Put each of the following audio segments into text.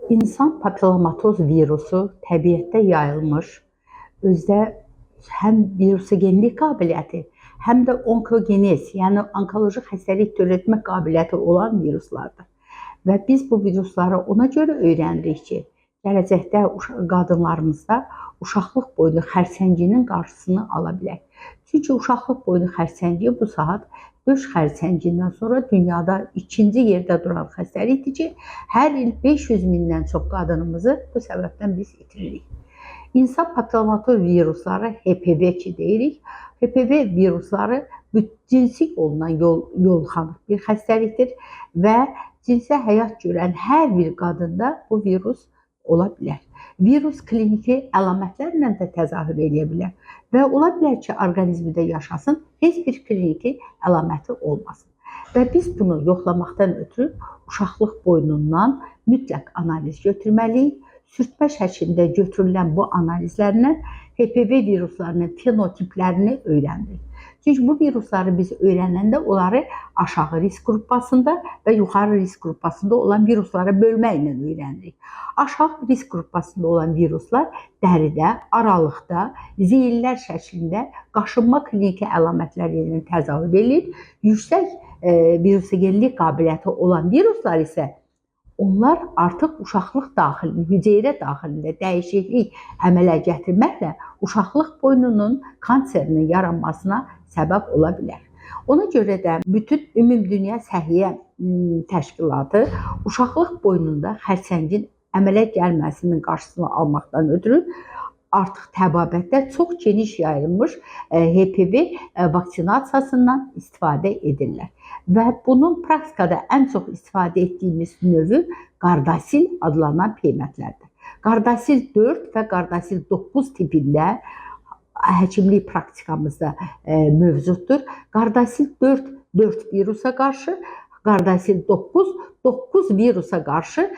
İnsan papillomatoz virusu təbiətdə yayılmış, özdə həm virusogenlik qabiliyyəti, həm də onkogenez, yəni onkoloji xəstəlik törətmə qabiliyyəti olan viruslardır. Və biz bu virusları ona görə öyrənirik ki, gələcəkdə qadınlarımızda uşaqlıq boynu xərçənginin qarşısını ala bilək. Çünki uşaqlıq boynu xərçəngi bu saat döş xərçəngindən sonra dünyada ikinci yerdə duran xəstəlikdir ki, hər il 500 mindən çox qadınımızı bu səbəbdən biz itiririk. İnsan papillomatoz virusları HPV ki deyirik. HPV virusları cinsi yolla yoluxan bir xəstəlikdir və cinsə həyat görən hər bir qadında bu virus ola bilər. Virus kliniki əlamətlərlə də təzahür edə bilər və ola bilər ki, orqanizmdə yaşasın, heç bir kliniki əlaməti olmasın. Və biz bunu yoxlamaqdan ötürü uşaqlıq boynundan mütləq analiz götürməliyik. Sürtmə şəklində götürülən bu analizlərlə HPV viruslarının fenotiplərini öyrənirik. Çünki bu virusları biz öyrənəndə onları aşağı risk qrupasında və yuxarı risk qrupasında olan viruslara bölməklə öyrənirik. Aşağı risk qrupasında olan viruslar dəridə, aralıqda, zeyillər şəklində qaşınma kliniki əlamətləri ilə təzahür edir. Yüksək virusogenlik qabiliyyəti olan viruslar isə onlar artıq uşaqlıq daxilində, hüceyrə daxilində dəyişiklik əmələ gətirməklə uşaqlıq boynunun kanserinin yaranmasına səbəb ola bilər. Ona görə də bütün Ümumdünya Səhiyyə Təşkilatı uşaqlıq boynunda xərçəngin əmələ gəlməsinin qarşısını almaqdan ötürü artıq təbabətdə çox geniş yayılmış HPV vaksinasiyasından istifadə edirlər. Və bunun praktikada ən çox istifadə etdiyimiz növü Gardasil adlanan peyvəndlərdir. Gardasil 4 və Gardasil 9 tipində həkimlik praktikamızda mövcuddur. Gardasil 4 virusa qarşı, Gardasil 9 virusa qarşı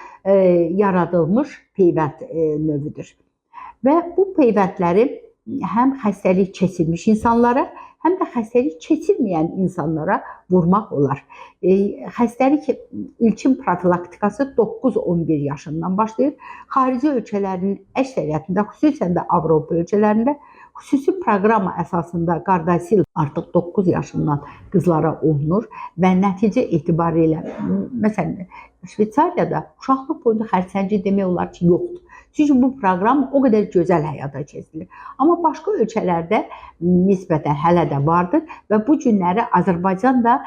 yaradılmış peyvənd növüdür. Və bu peyvəndləri həm xəstəlik keçirmiş insanlara, həm də xəstəlik keçirməyən insanlara vurmaq olar. Xəstəlik ilkin profilaktikası 9-11 yaşından başlayır. Xarici ölkələrin əksəriyyətində, xüsusən də Avropa ölkələrində xüsusi proqram əsasında Gardasil artıq 9 yaşından qızlara olunur və nəticə etibarilə, məsələn, Şveysariyada uşaqlıq boyunca xərçəngi demək olar ki, yoxdur. Çünki bu proqram o qədər gözəl həyata keçirilir. Amma başqa ölkələrdə nisbətən hələ də vardır və bu günləri Azərbaycan da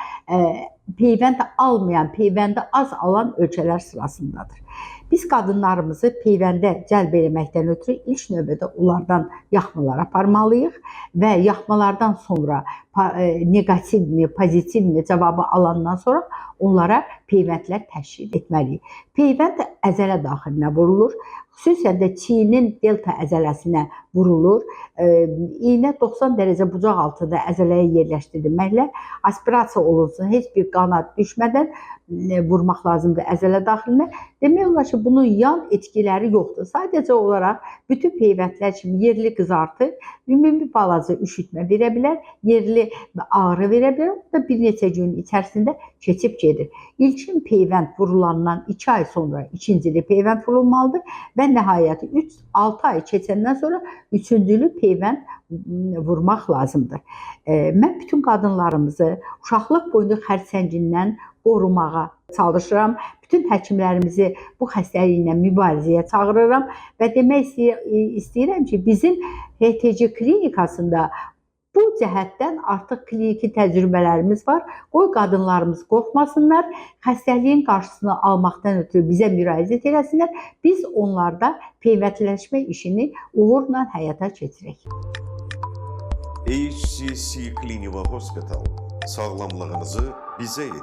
peyvənd almayan, peyvəndi az alan ölkələr sırasındadır. Biz qadınlarımızı peyvəndə cəlb etməkdən ötürü ilk növbədə onlardan yaxmalar aparmalıyıq və yaxmalardan sonra negativmi, pozitivmi cavabı alandan sonra onlara peyvəndlər təşkil etməliyik. Peyvənd əzələ daxilinə vurulur. Xüsusən də çiyinin delta əzələsinə vurulur. İynə 90 dərəcə bucaq altında əzələyə yerləşdirilməklə aspirasiya olunsun, heç bir qana düşmədən vurmaq lazımdır əzələ daxilinə. Demək olar ki, bunun yan etkiləri yoxdur. Sadəcə olaraq bütün peyvəndlər kimi yerli qızartı, ümumi balaca üşütmə verə bilər, yerli ağrı verə bilər. O da bir neçə gün içərisində keçib gedir. İlkin peyvənd vurulandan 2 ay sonra ikincili peyvənd vurulmalıdır və nəhayəti 3-6 ay keçəndən sonra üçüncülü peyvənd vurmaq lazımdır. Mən bütün qadınlarımızı uşaqlıq boyunca xərçəngindən qorumağa çalışıram. Bütün həkimlərimizi bu xəstəliklə mübarizəyə çağırıram və demək istəyirəm ki, bizim HTC klinikasında bu cəhətdən artıq kliniki təcrübələrimiz var. Qoy qadınlarımız qorxmasınlar, xəstəliyin qarşısını almaqdan ötürü bizə müraciət eləsinlər. Biz onlarda peyvəndləşmə işini uğurla həyata keçirək. HCC Clinical Hospital sağlamlığınızı bizə